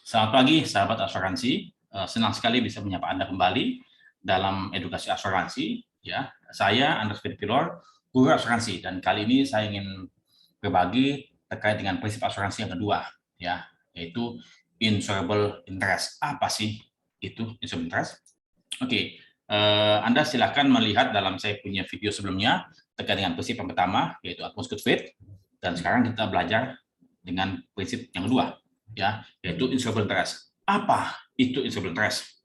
Selamat pagi, sahabat asuransi. Senang sekali bisa menyapa Anda kembali dalam edukasi asuransi. Ya, saya Andres Pilor, guru asuransi, dan kali ini saya ingin berbagi terkait dengan prinsip asuransi yang kedua, ya, yaitu insurable interest. Apa sih itu insurable interest? Oke, Anda silakan melihat dalam saya punya video sebelumnya terkait dengan prinsip yang pertama, yaitu utmost good faith, dan sekarang kita belajar dengan prinsip yang kedua, ya, yaitu insurable interest. Apa itu insurable interest?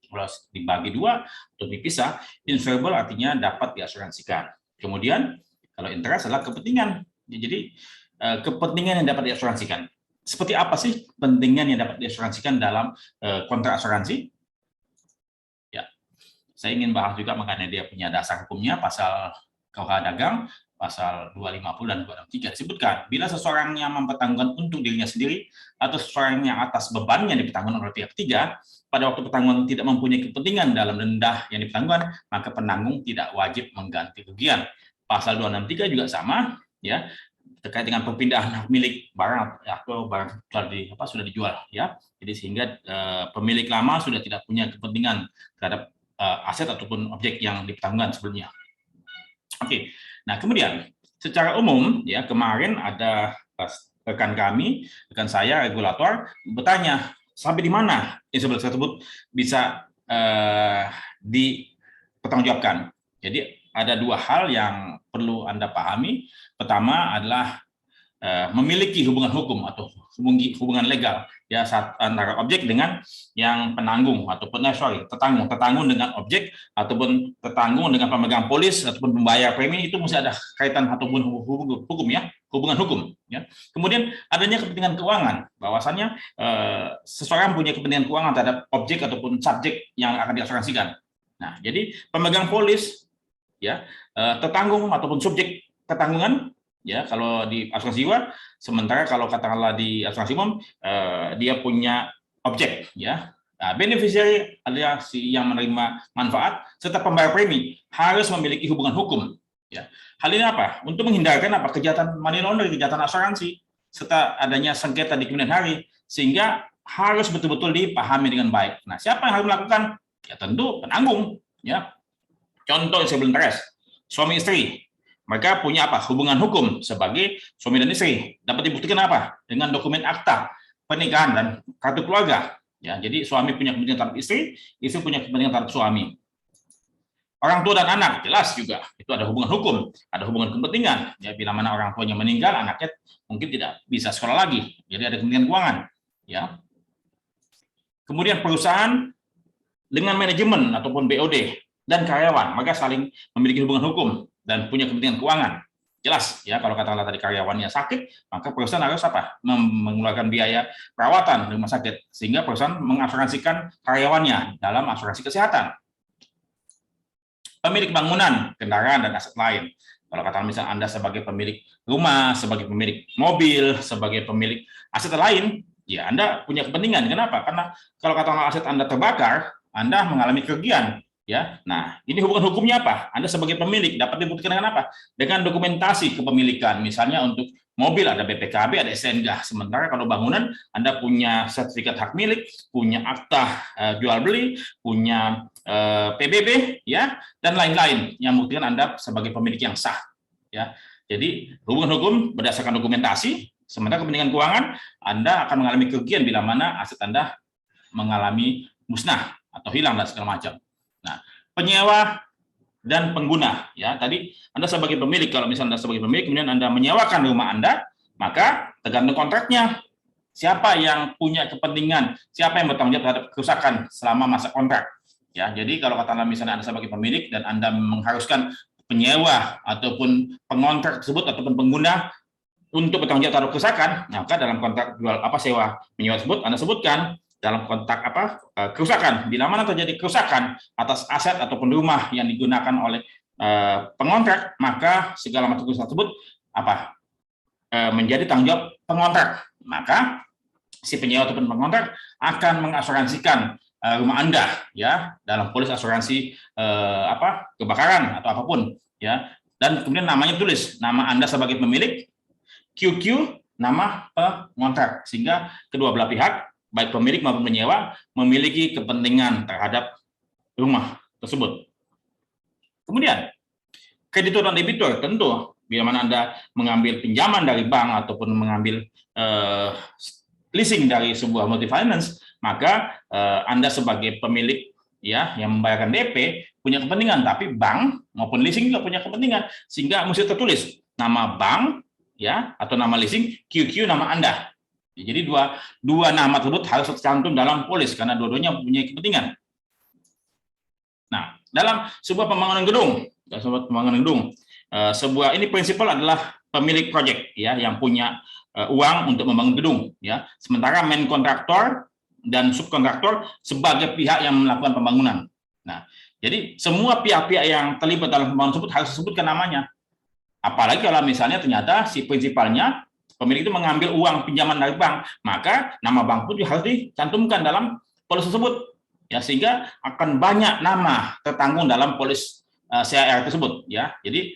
Kalau dibagi dua atau dipisah, insurable artinya dapat diasuransikan. Kemudian kalau interest adalah kepentingan. Jadi kepentingan yang dapat diasuransikan. Seperti apa sih kepentingan yang dapat diasuransikan dalam kontrak asuransi? Ya, saya ingin bahas juga mengenai dia punya dasar hukumnya, pasal KUH Dagang, pasal 250 dan 263 disebutkan, bila seseorang yang mempertanggungan untuk dirinya sendiri atau seseorang yang atas beban yang dipertanggungan oleh pihak ketiga, pada waktu pertanggungan tidak mempunyai kepentingan dalam denda yang dipertanggungan, maka penanggung tidak wajib mengganti kerugian. Pasal 263 juga sama, ya, terkait dengan perpindahan hak milik barang atau barang sudah dijual, ya. Jadi sehingga pemilik lama sudah tidak punya kepentingan terhadap aset ataupun objek yang dipertanggungan sebelumnya. Oke, nah kemudian secara umum ya kemarin ada rekan kami, rekan saya regulator bertanya sampai di mana insurable tersebut bisa dipertanggungjawabkan. Jadi ada dua hal yang perlu Anda pahami. Pertama adalah memiliki hubungan hukum atau hubungan legal ya antara objek dengan yang penanggung ataupun tertanggung dengan objek ataupun tertanggung dengan pemegang polis ataupun pembayar premi, itu mesti ada kaitan ataupun hukum ya, hubungan hukum ya. Kemudian adanya kepentingan keuangan, bahwasannya seseorang punya kepentingan keuangan terhadap objek ataupun subjek yang akan diasuransikan. Nah, jadi pemegang polis ya tertanggung ataupun subjek ketanggungan ya kalau di asuransi jiwa, sementara kalau katakanlah di asuransi umum dia punya objek ya. Nah, beneficiary adalah si yang menerima manfaat serta pembayar premi harus memiliki hubungan hukum ya. Hal ini apa? Untuk menghindarkan apa kejahatan money laundering, kejahatan asuransi serta adanya sengketa di kemudian hari, sehingga harus betul-betul dipahami dengan baik. Nah, siapa yang harus melakukan? Ya tentu penanggung ya. Contoh insurable interest, suami istri, mereka punya apa? Hubungan hukum sebagai suami dan istri. Dapat dibuktikan apa? Dengan dokumen akta pernikahan dan kartu keluarga. Ya, jadi suami punya kepentingan terhadap istri punya kepentingan terhadap suami. Orang tua dan anak jelas juga itu ada hubungan hukum, ada hubungan kepentingan. Ya, bila mana orang tuanya meninggal, anaknya mungkin tidak bisa sekolah lagi, jadi ada kepentingan keuangan. Ya. Kemudian perusahaan dengan manajemen ataupun BOD dan karyawan, maka saling memiliki hubungan hukum dan punya kepentingan keuangan. Jelas ya, kalau katakanlah tadi karyawannya sakit, maka perusahaan harus apa? Mengeluarkan biaya perawatan di rumah sakit, sehingga perusahaan mengasuransikan karyawannya dalam asuransi kesehatan. Pemilik bangunan, kendaraan, dan aset lain. Kalau katakan misalnya Anda sebagai pemilik rumah, sebagai pemilik mobil, sebagai pemilik aset lain, ya Anda punya kepentingan. Kenapa? Karena kalau katakanlah aset Anda terbakar, Anda mengalami kerugian. Ya, nah ini hubungan hukumnya apa? Anda sebagai pemilik dapat dibuktikan dengan apa? Dengan dokumentasi kepemilikan, misalnya untuk mobil ada BPKB, ada STNK. Sementara kalau bangunan Anda punya sertifikat hak milik, punya akta jual beli, punya PBB, ya, dan lain-lain yang membuktikan Anda sebagai pemilik yang sah. Ya, jadi hubungan hukum berdasarkan dokumentasi. Sementara kepentingan keuangan, Anda akan mengalami kerugian bila mana aset Anda mengalami musnah atau hilang dan segala macam. Nah, penyewa dan pengguna ya. Tadi Anda sebagai pemilik, kalau misalnya Anda sebagai pemilik kemudian Anda menyewakan rumah Anda, maka tergantung kontraknya. Siapa yang punya kepentingan, siapa yang bertanggung jawab terhadap kerusakan selama masa kontrak. Ya, jadi kalau katakanlah misalnya Anda sebagai pemilik dan Anda mengharuskan penyewa ataupun pengontrak tersebut ataupun pengguna untuk bertanggung jawab terhadap kerusakan, maka dalam kontrak jual sewa menyewa tersebut Anda sebutkan dalam kontrak kerusakan. Bila mana terjadi kerusakan atas aset ataupun rumah yang digunakan oleh pengontrak, maka segala macam kerusakan tersebut menjadi tanggung jawab pengontrak. Maka si penyewa ataupun pengontrak akan mengasuransikan rumah Anda ya dalam polis asuransi kebakaran atau apapun ya, dan kemudian namanya tulis nama Anda sebagai pemilik, QQ nama pengontrak, sehingga kedua belah pihak, baik pemilik maupun penyewa, memiliki kepentingan terhadap rumah tersebut. Kemudian, kreditur dan debitur tentu bila mana Anda mengambil pinjaman dari bank ataupun mengambil leasing dari sebuah multi finance, maka Anda sebagai pemilik ya yang membayarkan DP punya kepentingan, tapi bank maupun leasing juga punya kepentingan, sehingga mesti tertulis nama bank ya atau nama leasing, QQ nama Anda. Jadi dua nama tersebut harus tercantum dalam polis karena dua-duanya punya kepentingan. Nah, dalam sebuah pembangunan gedung, sebuah ini prinsipal adalah pemilik proyek ya yang punya uang untuk membangun gedung ya, sementara main kontraktor dan subkontraktor sebagai pihak yang melakukan pembangunan. Nah, jadi semua pihak-pihak yang terlibat dalam pembangunan tersebut harus disebutkan namanya. Apalagi kalau misalnya ternyata si prinsipalnya pemilik itu mengambil uang pinjaman dari bank, maka nama bank pun juga harus dicantumkan dalam polis tersebut ya, sehingga akan banyak nama tertanggung dalam polis CAR tersebut ya. Jadi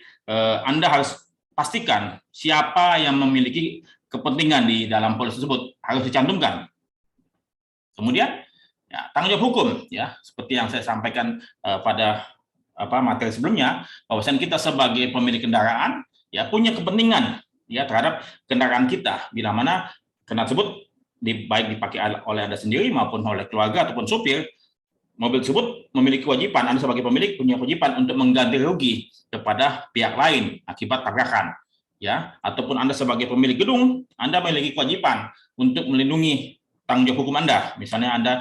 Anda harus pastikan siapa yang memiliki kepentingan di dalam polis tersebut harus dicantumkan. Kemudian ya, tanggung jawab hukum ya, seperti yang saya sampaikan pada materi sebelumnya, bahwasanya kita sebagai pemilik kendaraan ya punya kepentingan ya terhadap kendaraan kita, bila mana kendaraan tersebut baik dipakai oleh Anda sendiri maupun oleh keluarga ataupun supir, mobil tersebut memiliki kewajiban, Anda sebagai pemilik punya kewajiban untuk mengganti rugi kepada pihak lain akibat tabrakan ya, ataupun Anda sebagai pemilik gedung, Anda memiliki kewajiban untuk melindungi tanggung jawab hukum Anda. Misalnya Anda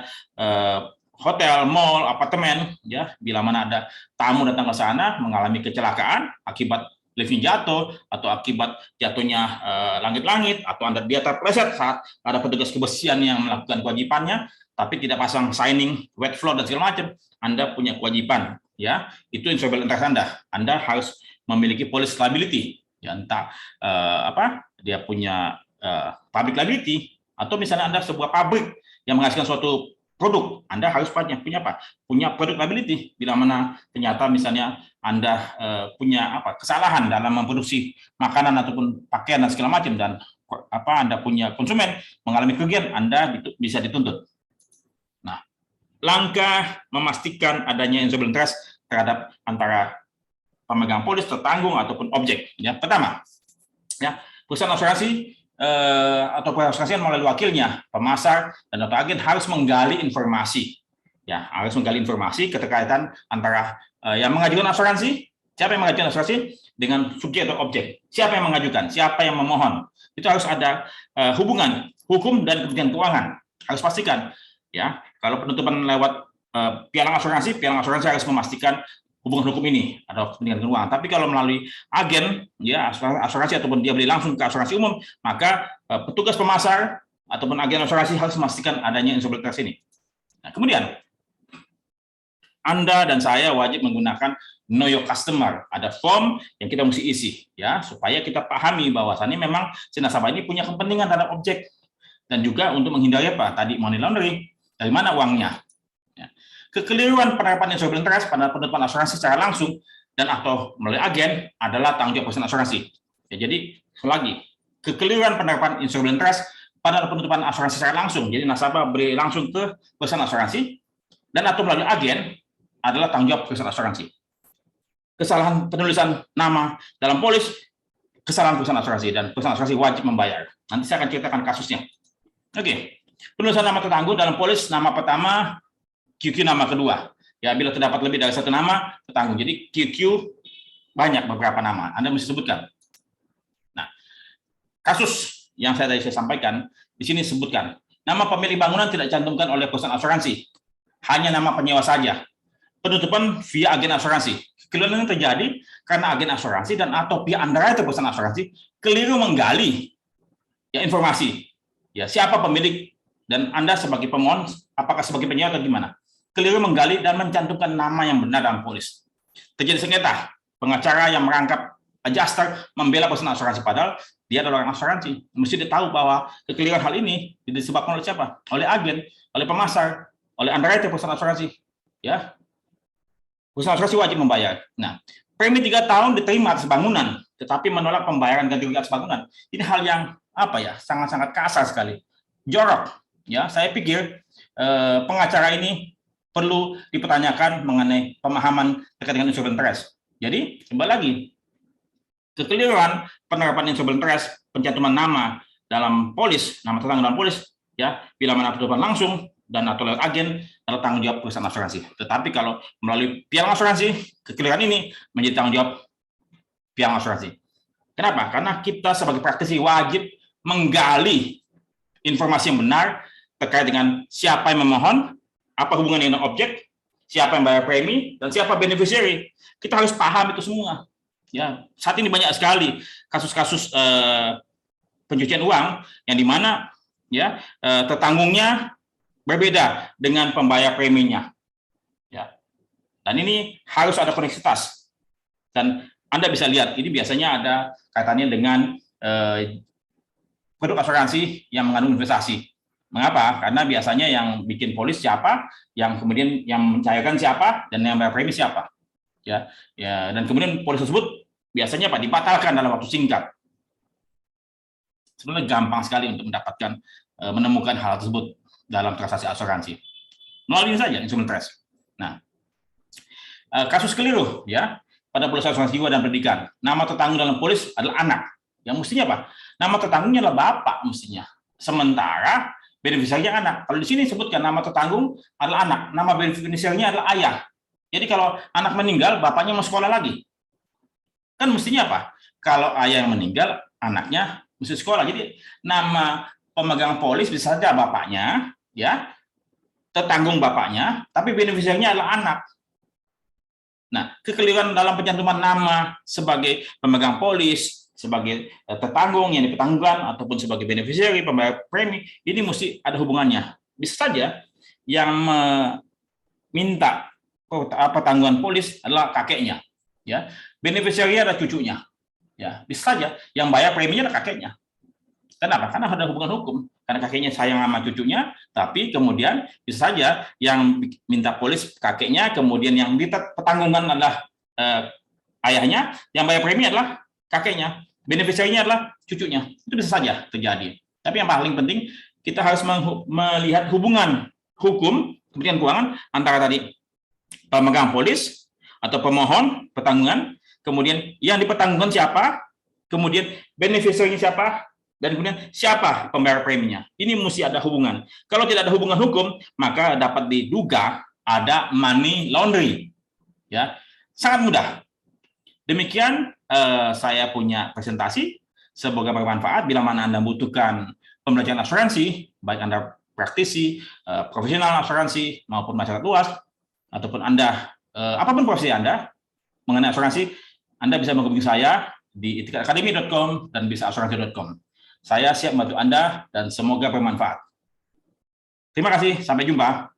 hotel, mall, apartemen ya, bila mana ada tamu datang ke sana mengalami kecelakaan akibat liftnya jatuh atau akibat jatuhnya langit-langit, atau Anda dia terpleset saat ada petugas kebersihan yang melakukan kewajibannya tapi tidak pasang signing wet floor dan segala macam, Anda punya kewajiban ya, itu insolvent interest Anda harus memiliki policy liability ya, entah dia punya public liability, atau misalnya Anda sebuah pabrik yang menghasilkan suatu produk, Anda harus punya produk liability bila mana ternyata misalnya Anda punya kesalahan dalam memproduksi makanan ataupun pakaian dan segala macam, dan Anda punya konsumen mengalami kerugian, Anda bisa dituntut. Nah, langkah memastikan adanya insolvent interest terhadap antara pemegang polis, tertanggung ataupun objek. Ya, pertama, ya perusahaan asuransi atau asuransi melalui wakilnya, pemasar dan atau agen harus menggali informasi. Ya, harus menggali informasi keterkaitan antara yang mengajukan asuransi, siapa yang mengajukan asuransi dengan subjek atau objek, siapa yang mengajukan, siapa yang memohon. Itu harus ada hubungan hukum dan kepentingan keuangan. Harus pastikan ya, kalau penutupan lewat pialang asuransi harus memastikan hubungan hukum ini atau kepentingan keuangan. Tapi kalau melalui agen ya asuransi ataupun dia beli langsung ke asuransi umum, maka petugas pemasar ataupun agen asuransi harus memastikan adanya insolvent interest ini. Nah, kemudian Anda dan saya wajib menggunakan know your customer. Ada form yang kita mesti isi ya, supaya kita pahami bahwasannya memang si nasabah ini punya kepentingan terhadap objek, dan juga untuk menghindari tadi money laundering, dari mana uangnya. Kekeliruan penerapan insolvent interest pada penutupan asuransi secara langsung dan atau melalui agen adalah tanggung jawab perusahaan asuransi. Ya, jadi lagi kekeliruan penerapan insolvent interest pada penutupan asuransi secara langsung, jadi nasabah beri langsung ke perusahaan asuransi dan atau melalui agen adalah tanggung jawab perusahaan asuransi. Kesalahan penulisan nama dalam polis, kesalahan perusahaan asuransi, dan perusahaan asuransi wajib membayar. Nanti saya akan ceritakan kasusnya. Oke, penulisan nama tertanggung dalam polis, nama pertama, QQ nama kedua. Ya, bila terdapat lebih dari satu nama tertanggung. Jadi QQ banyak beberapa nama, Anda mesti sebutkan. Nah, kasus yang saya sampaikan di sini sebutkan nama pemilik bangunan tidak dicantumkan oleh perusahaan asuransi, hanya nama penyewa saja. Penutupan via agen asuransi. Kekeliruan yang terjadi karena agen asuransi dan atau pihak underwriter perusahaan asuransi keliru menggali ya informasi. Ya, siapa pemilik dan Anda sebagai pemohon, apakah sebagai penyewa atau gimana? Keliru menggali dan mencantumkan nama yang benar dalam polis. Terjadi sengketa, pengacara yang merangkap adjuster membela perusahaan asuransi, padahal dia adalah orang asuransi. Mesti dia tahu bahwa kekeliruan hal ini disebabkan oleh siapa? Oleh agen, oleh pemasar, oleh underwriter perusahaan asuransi. Ya, perusahaan asuransi wajib membayar. Nah, premi 3 tahun diterima atas bangunan, tetapi menolak pembayaran ganti rugi atas bangunan. Ini hal yang sangat-sangat kasar sekali, jorok. Ya, saya pikir pengacara ini perlu dipertanyakan mengenai pemahaman terkait dengan instrument interest. Jadi, kembali lagi, kekeliruan penerapan instrument interest, pencantuman nama dalam polis, nama tetangga dalam polis, ya, bila mana penerapan langsung dan atau lewat agen adalah tanggung jawab perusahaan asuransi. Tetapi kalau melalui piagam asuransi, kekeliruan ini menjadi tanggung jawab piagam asuransi. Kenapa? Karena kita sebagai praktisi wajib menggali informasi yang benar terkait dengan siapa yang memohon, apa hubungannya dengan objek, siapa yang bayar premi, dan siapa beneficiary. Kita harus paham itu semua. Ya, saat ini banyak sekali kasus-kasus pencucian uang yang dimana ya tertanggungnya berbeda dengan pembayar preminya. Ya, dan ini harus ada koneksitas. Dan Anda bisa lihat ini biasanya ada kaitannya dengan produk asuransi yang mengandung investasi. Mengapa? Karena biasanya yang bikin polis siapa, yang kemudian yang mencairkan siapa, dan yang bayar premi siapa. Ya, dan kemudian polis tersebut biasanya dibatalkan dalam waktu singkat. Sebenarnya gampang sekali untuk mendapatkan menemukan hal tersebut dalam transaksi asuransi. Melalui saja instrument interest. Nah, kasus keliru ya pada polis asuransi jiwa dan pendidikan. Nama tertanggung dalam polis adalah anak. Yang mestinya apa? Nama tertanggungnya adalah bapak mestinya. Sementara beneficiarnya anak. Kalau di sini sebutkan nama tertanggung adalah anak, nama beneficiarnya adalah ayah. Jadi kalau anak meninggal, bapaknya mau sekolah lagi. Kan mestinya apa? Kalau ayah yang meninggal, anaknya mesti sekolah. Jadi nama pemegang polis bisa saja bapaknya, ya, tertanggung bapaknya, tapi beneficiarnya adalah anak. Nah, kekeliruan dalam pencantuman nama sebagai pemegang polis, sebagai tertanggung yang dipertanggungkan, ataupun sebagai beneficiary pembayar premi, ini mesti ada hubungannya. Bisa saja yang meminta pertanggungan polis adalah kakeknya, ya. Beneficiary adalah cucunya, ya. Bisa saja yang bayar preminya adalah kakeknya. Kenapa? Karena ada hubungan hukum. Karena kakeknya sayang sama cucunya, tapi kemudian bisa saja yang minta polis kakeknya, kemudian yang dipertanggungkan adalah ayahnya, yang bayar premi adalah kakeknya, beneficiary-nya adalah cucunya. Itu bisa saja terjadi. Tapi yang paling penting, kita harus melihat hubungan hukum, kepentingan keuangan, antara tadi pemegang polis atau pemohon pertanggungan, kemudian yang dipertanggungkan siapa, kemudian beneficiary-nya siapa, dan kemudian siapa pembayar preminya. Ini mesti ada hubungan. Kalau tidak ada hubungan hukum, maka dapat diduga ada money laundry. Ya, sangat mudah. Demikian saya punya presentasi. Semoga bermanfaat. Bila mana Anda membutuhkan pembelajaran asuransi, baik Anda praktisi, profesional asuransi maupun masyarakat luas, ataupun Anda apapun profesi Anda mengenai asuransi, Anda bisa menghubungi saya di etikacademy.com dan bisaasuransi.com. Saya siap membantu Anda dan semoga bermanfaat. Terima kasih, sampai jumpa.